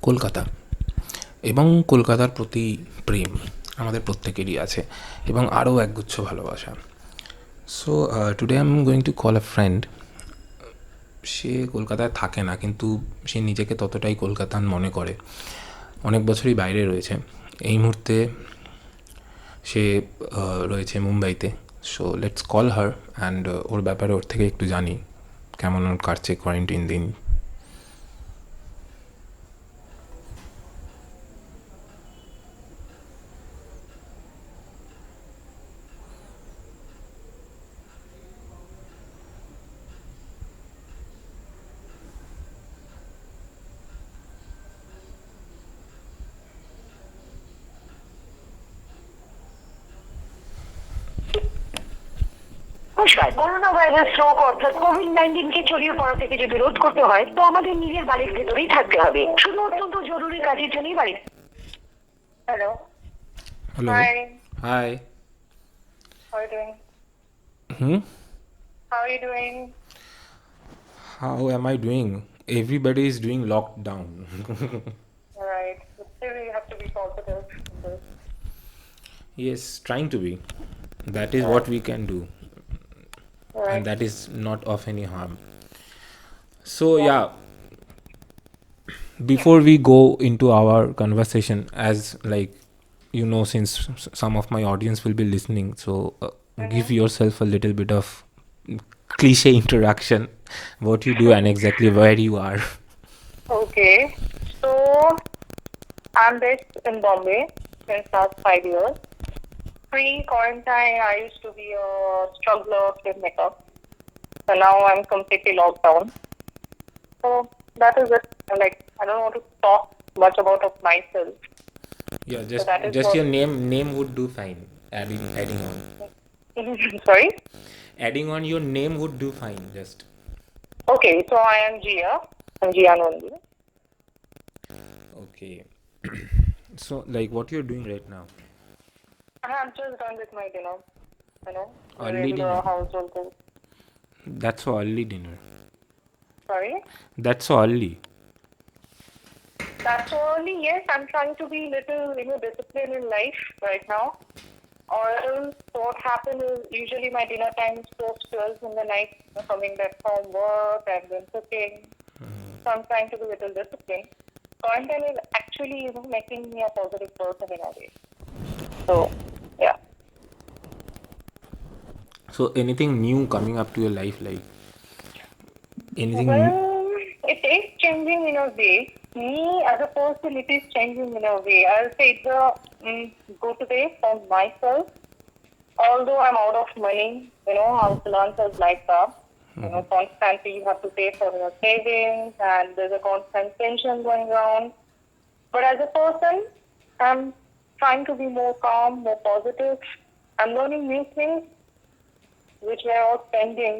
কলকাতা এবং কলকাতার প্রতি প্রেম আমাদের প্রত্যেকেরই আছে এবং আরও একগুচ্ছ ভালোবাসা। So today I am going to call a friend. সে কলকাতায় থাকে না, কিন্তু সে নিজেকে ততটাই কলকাতান মনে করে। অনেক বছরই বাইরে রয়েছে। এই মুহূর্তে সে রয়েছে মুম্বাইতে। So let's call her and ওর ব্যাপারে ওর থেকে একটু জানি কেমন ওর কাটছে কোয়ারেন্টাইন দিন। নমস্কার। করোনা ভাইরাস রোগ অর্থাৎ কোভিড-19 ছড়িয়ে পড়া থেকে যদি রোধ করতে হয় তো আমাদের নিজের বাড়ির ভেতরেই থাকতে হবে। শুধু অত্যন্ত জরুরি কাজের জন্যই বাড়ি। Hello. Hello. Hi. Hi. How are you doing? Hmm. How are you doing? How am I doing? Everybody is doing lockdown. Right. Still you have to be positive in this. Yes, trying to be. That is what we can do, and Right. that is not of any harm. So, Yeah. yeah, before we go into our conversation, as like since some of my audience will be listening, so give yourself a little bit of cliche introduction, what you do and exactly where you are. Okay. So I'm based in Bombay since last 5 years. Pre-quarantine, I used to be a struggler with makeup. So now I'm completely locked down. So that is it. Like, I don't want to talk much about of myself. Yeah, So that is just what. your name would do fine. Adding on. Sorry. Adding on your name would do fine. Just Okay, so I am Gia. I'm Gia Nandi. okay. So, like, what you're doing right now? I'm just done with my dinner. The Early regular dinner. household thing. That's so early dinner. Sorry. That's so early. That's only, yes, I'm trying to be little, disciplined in life right now. Or else what happens is usually my dinner time is post 12 in the night, coming back from work and then cooking. So I'm trying to be little disciplined. Quarantine is actually, making me a positive person in a way. So, yeah. So, anything new coming up to your life, like anything new? Well, it is changing in a way. Me as a person, it is changing in a way. I'll say it's a good way for myself. Although I'm out of money, how freelancers like that. Constantly you have to pay for your savings and there's a constant tension going around. But as a person, I'm trying to be more calm, more positive. I'm learning new things which were all pending.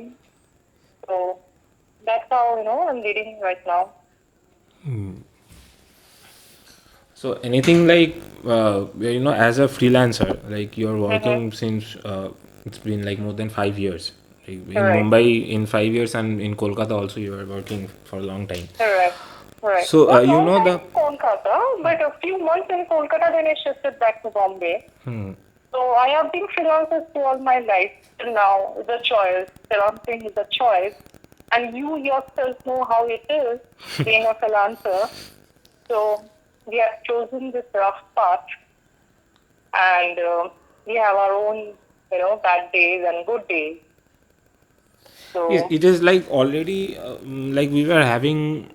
So that's how, I'm leading right now. So, anything like as a freelancer, like you're working since it's been like more than 5 years. Like in Correct. Mumbai, in 5 years, and in Kolkata also, you are working for a long time. Correct. Correct. So, Not you long know time the. in Kolkata, but a few months in Kolkata, then I shifted back to Bombay. So I have been freelancer all my life till now. It's a choice. Freelancing is a choice. And you yourself know how it is being a freelancer. So we have chosen this rough path and we have our own, bad days and good days. Yes, So, it is like already like we were having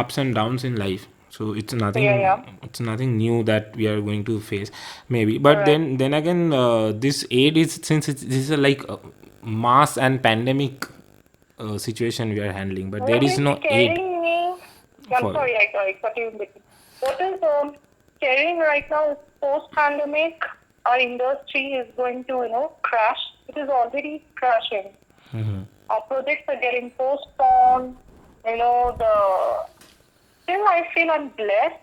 ups and downs in life. So it's yeah, yeah. nothing new that we are going to face, maybe. But Correct. then again, this aid is, since this is a like mass and pandemic situation we are handling, but there What is is no aid scaring me? I'm for. sorry, I cut you in between. What is scaring right now is post-pandemic, our industry is going to, crash. It is already crashing. Our projects are getting postponed. The still I feel I'm blessed,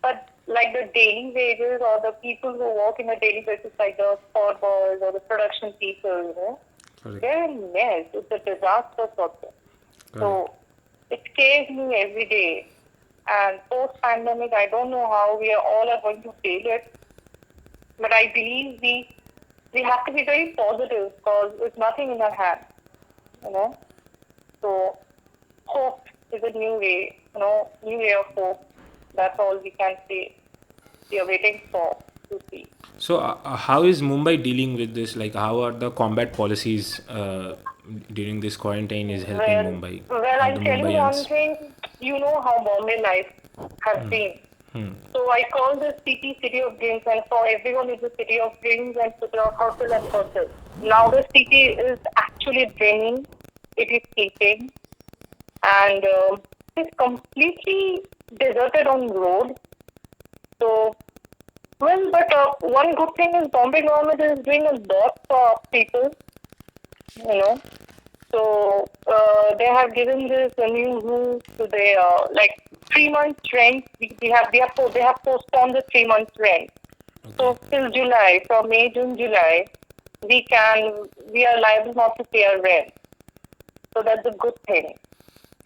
but like the daily wages or the people who work in a daily basis, like the spot boys or the production people, Correct. they're in mess. It's a disaster for them. Correct. So it scares me every day. And post-pandemic, I don't know how we are all are going to deal it, but I believe we have to be very positive because it's nothing in our hands, you know. So hope is a new way, new way of hope. That's all we can say. We are waiting for to see. So, how is Mumbai dealing with this? Like, how are the combat policies during this quarantine is helping Well, Mumbai well, and I'll the tell you one Mumbaians? thing. You know how Bombay life has been. So I call this city of dreams, and for everyone it's a city of dreams and city of hustle and bustle. Now the city is actually dreaming. It is sleeping, and it's completely deserted on road. So, well, but one good thing is Bombay government is doing a lot for people, you know. So they have given this a new rule to their like 3 months rent. They have postponed the 3 months rent. So till July, from May, June, July, we are liable not to pay our rent. So that's a good thing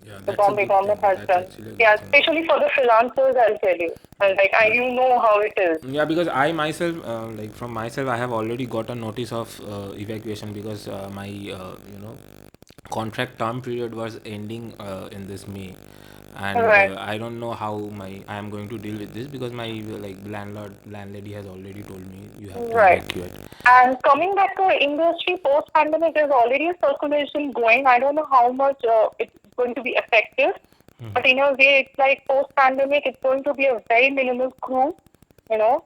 Yeah, the that's a Bombay good thing. government has That's done. actually a good Yeah, thing. especially for the freelancers, I'll tell you. And like you know how it is. Yeah, because I myself, like from myself, I have already got a notice of evacuation because my contract term period was ending in this May, and Right. I don't know how I am going to deal with this because my like landlady has already told me you have to Right. evacuate. And coming back to industry post-pandemic, there's already a circulation going. I don't know how much it's going to be effective, but in a way, it's like post-pandemic, it's going to be a very minimal crew, you know.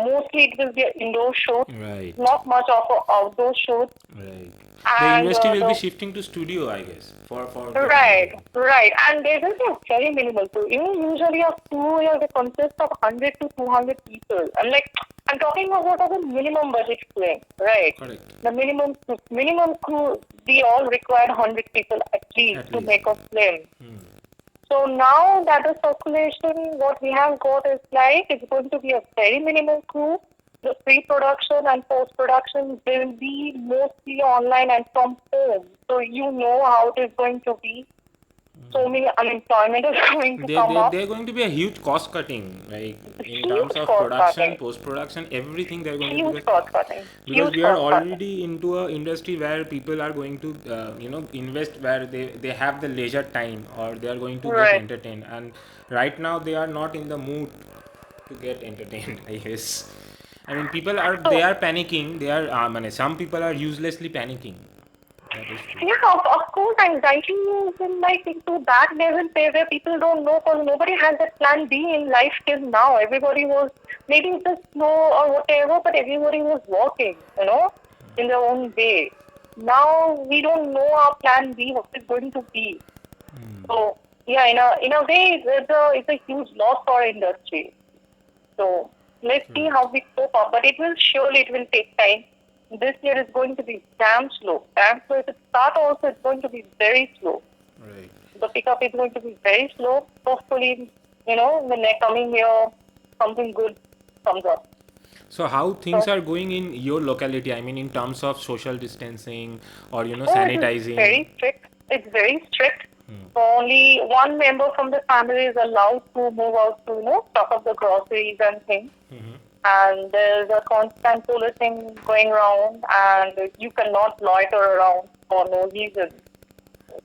Mostly it will be an indoor shoot, Right, not much of an outdoor shoot. right. The And industry will be the shifting to studio, I guess, for the time right, being. right. And they will be very minimal too. Usually a crew here they consist of 100 to 200 people. I'm talking about a minimum budget film, right? Correct. The minimum crew we all require 100 people at least At to least. make a film. So now that the circulation, what we have got is like it's going to be a very minimal crew. The pre-production and post-production will be mostly online and from home. So you know how it is going to be. So many unemployment is going to come up. They're going to be a huge cost cutting, like in terms Huge of cost production, cutting. post production, everything they're going to, Huge cost cutting. because Huge we are cost cutting. already into a industry where people are going to invest where they have the leisure time or they are going to get Right. entertained, and right now they are not in the mood to get entertained. I guess. I mean, people are So they are panicking. They are some people are uselessly panicking. That is true. yeah, of course, anxiety is in like into that level where people don't know because nobody has that plan B in life till now. Everybody was maybe it's just slow or whatever, but everybody was working, in their own way. Now we don't know our plan B, what is going to be. So yeah, in a way, it's a huge loss for our industry. So let's see how we cope up. But it will take time. This year is going to be damn slow. Damn slow. If it start also, it's going to be very slow. Right. The pickup is going to be very slow. Hopefully, in the coming year, something good comes up. So how things So, are going in your locality? I mean, in terms of social distancing or it is sanitizing. very strict. It's very strict. So only one member from the family is allowed to move out to, stock up the groceries and things. And there's a constant policing going around, and you cannot loiter around for no reason.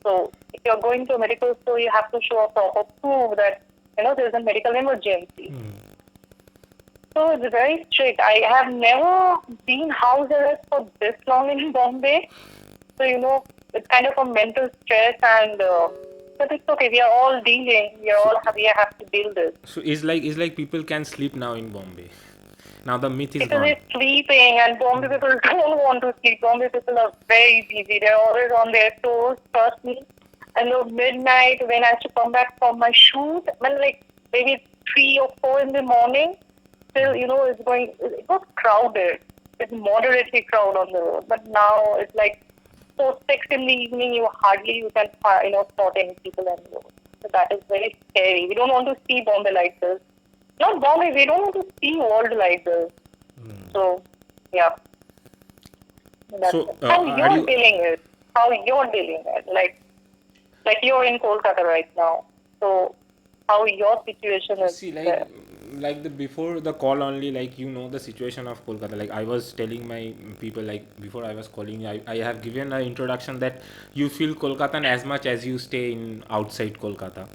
So if you're going to a medical store, you have to show a proper proof that there's a medical emergency. So it's very strict. I have never been house arrest for this long in Bombay. So it's kind of a mental stress, and but it's okay. We are all dealing. We have to deal this. So is like people can sleep now in Bombay. Now the myth is Because gone. they're sleeping, and Bombay people don't want to sleep. Bombay people are very busy. They're always on their toes, trust me. And midnight, when I have to come back from my shoot, like maybe 3 or 4 in the morning, still, it was crowded. It's moderately crowded on the road. But now it's like 4, 6 in the evening, you can, spot any people on the road. So that is very scary. We don't want to see Bombay like this. Not Bombay, we don't want to see world like this. So, yeah. That's So it. How are you're you? dealing it? How you're dealing it? Like you're in Kolkata right now. So, how your situation is See, there. like the before the call only, like the situation of Kolkata. Like I was telling my people, like before I was calling, I have given an introduction that you feel Kolkatan as much as you stay in outside Kolkata,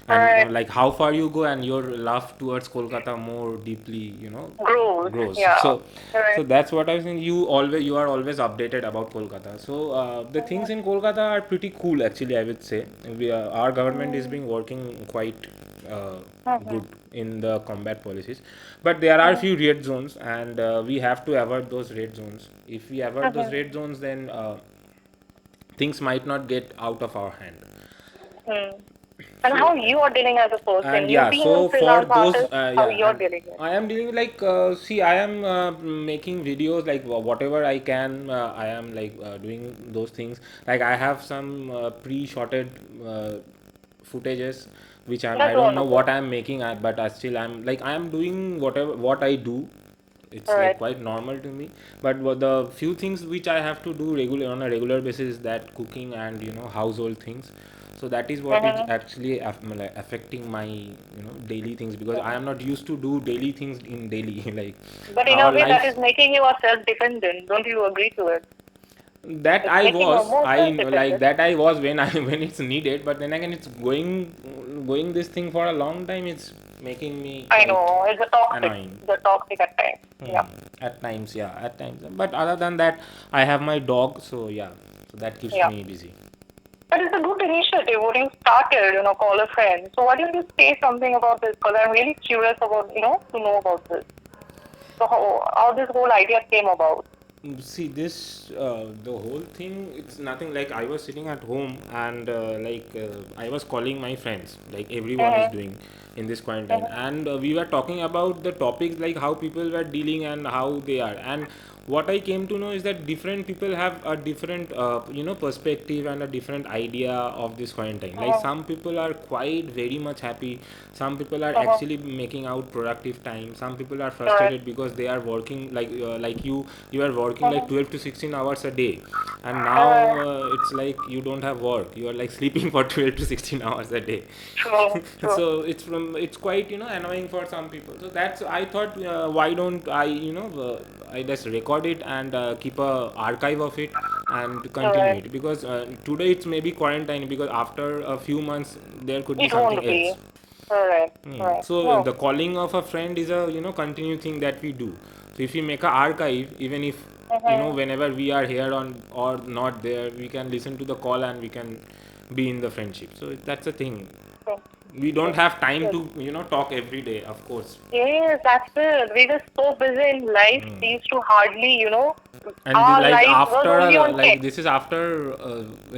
and Alright, like how far you go and your love towards Kolkata more deeply, grows. grows. Yeah. So Alright. that's what I was saying. You are always updated about Kolkata. So the things in Kolkata are pretty cool, actually. I would say our government is Mm-hmm. being working quite uh, Mm-hmm. good in the combat policies, but there are few red zones, and we have to avoid those red zones. If we avoid those red Mm-hmm. zones, then things might not get out of our hand. Mm. And how So you are dealing as a person? and You yeah, being a so for freelance those artist, how yeah, you're and dealing with? I am dealing with, like see, I am making videos, like whatever I can. I am like doing those things. Like I have some pre-shotted footages which I That's don't know what wonderful. I'm making, but still I am doing whatever what I do. It's like Alright. quite normal to me, but the few things which I have to do regular on a regular basis is that cooking and household things. So that is what is Mm-hmm. actually like affecting my daily things, because I am not used to do daily things in daily like But in a our way that is lives. making you a self-dependent. Don't you agree to it? That It's I making you was more I like self-dependent. that I was when I when it's needed, but then again it's going this thing for a long time. It's making me I quite know. It's a toxic. annoying. The toxic at times. Yeah. At times, yeah, at times. But other than that, I have my dog, so yeah, so that keeps Yeah. me busy. But it's a good initiative what you started, call a friend. So why don't you say something about this? Because I'm really curious about, to know about this. So how this whole idea came about. See, this the whole thing. It's nothing, like I was sitting at home, and I was calling my friends, like everyone is Mm-hmm. doing in this quarantine, Mm-hmm. and we were talking about the topics, like how people were dealing and how they are. And what I came to know is that different people have a different perspective and a different idea of this quarantine. Like Mm-hmm. some people are quite very much happy, some people are Mm-hmm. actually making out productive time, some people are Correct. frustrated because they are working, like you are working like Mm-hmm. 12 to 16 hours a day, and now Uh, it's like you don't have work, you are like sleeping for 12 to 16 hours a day. true. True. So it's quite annoying for some people. So that's, I thought, why don't I I just record it and keep a archive of it and continue Correct. it, because today it's maybe quarantine, because after a few months there could be It something won't be. else. Correct. Correct. So No. the calling of a friend is a continue thing that we do. So if we make a archive, even if Mm-hmm. whenever we are here on or not there, we can listen to the call and we can be in the friendship. So that's the thing. True. We don't True. have time Good. to talk every day, of course. Yes, that's it. We were so busy in life. We used to hardly, And our like life was after only on like text. this is after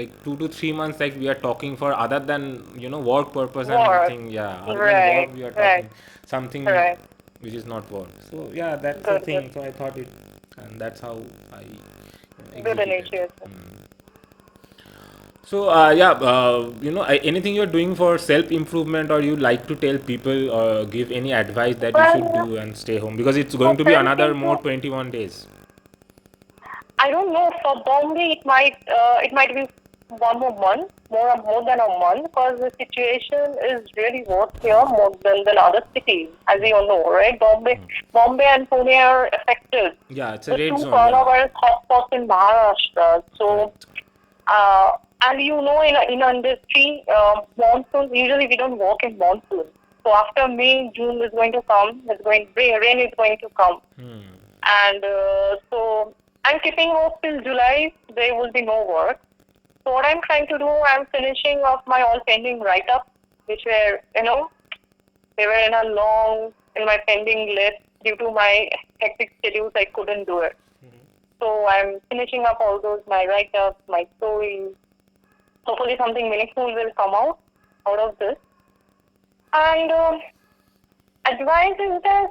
like 2 to 3 months, like we are talking for other than work purpose and Work. thing. Yeah, other than Right. work we are Right. talking something Right. which is not work. So yeah, that's the Good. Good. thing. So I thought it, and that's how I Good executed. initiative. So yeah, anything you're doing for self improvement, or you like to tell people or give any advice that you should Well, do and stay home, because it's for going to be self another more improve, 21 days. I don't know. For Bombay, it might be one more month, more than a month, because the situation is really worse here more than other cities, as you all know, right? Bombay and Pune are affected. Yeah, it's a The red two zone. Yeah, coronavirus hotspots in Maharashtra. So, correct. uh, and in our industry, monsoon, usually we don't work in monsoon. So after May, June is going to come. Rain is going to come, and so I'm keeping hope till July. There will be no work. So what I'm trying to do, I'm finishing off my all pending write-ups, which were they were in my pending list due to my hectic schedules. I couldn't do it. So I'm finishing up all those my write-ups, my stories. Hopefully something meaningful will come out of this. And advice is that,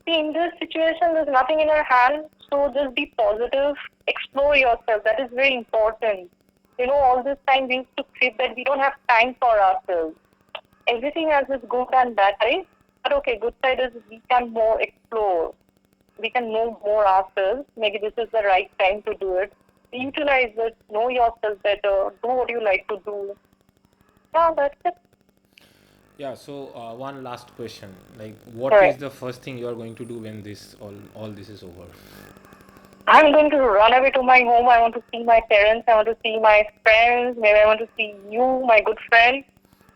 see, in this situation, there's nothing in our hands. So just be positive, explore yourself. That is very important. All this time we used to feel that we don't have time for ourselves. Everything has its good and bad side. But okay, good side is we can more explore. We can know more ourselves. Maybe this is the right time to do it. Utilize it, know yourself better, do what you like to do. Yeah, that's it. Yeah, so one last question. Like, what is Correct. the first thing you are going to do when this all this is over? I'm going to run away to my home. I want to see my parents. I want to see my friends. Maybe I want to see you, my good friend.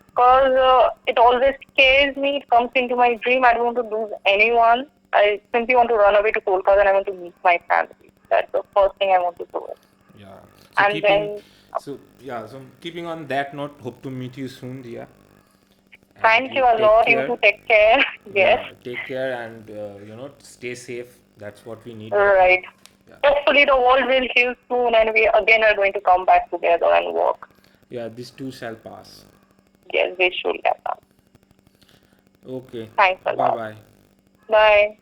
Because it always scares me. It comes into my dream. I don't want to lose anyone. I simply want to run away to Kolkata and I want to meet my family. That's the first thing I want to do. Yeah. So And keeping, then, so keeping on that note, hope to meet you soon, Dia. And thank you you a take lot. You care. too take care. Yes. Yeah, take care and stay safe. That's what we need right now. Right. Yeah. Hopefully the world will heal soon and we again are going to come back together and work. Yeah, this too shall pass. Yes, we should have done. Okay. Thanks a Bye lot. bye. Bye.